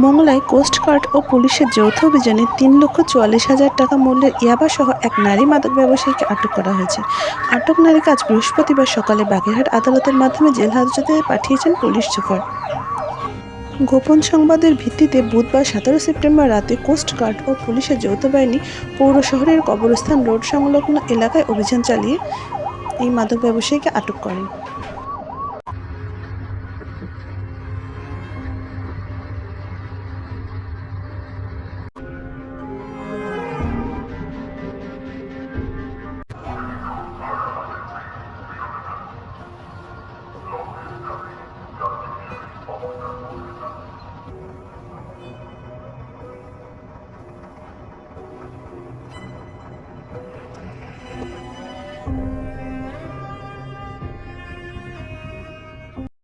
মংলায় coast guard ও পুলিশের যৌথ অভিযানে ৩,৪৪,০০০ টাকা মূল্যের ইয়াবাসহ এক নারী মাদক ব্যবসায়ীকে আটক করা হয়েছে। আটক নারীকে আজ বৃহস্পতিবার সকালে বাগেরহাট আদালতের মাধ্যমে জেল হাজতে পাঠিয়েছেন পুলিশ সুপার। গোপন সংবাদের ভিত্তিতে বুধবার ১৭ সেপ্টেম্বর রাতে কোস্টগার্ড ও পুলিশের যৌথ বাহিনী পৌর শহরের কবরস্থান রোড সংলগ্ন এলাকায় অভিযান চালিয়ে এই মাদক ব্যবসায়ীকে আটক করেন।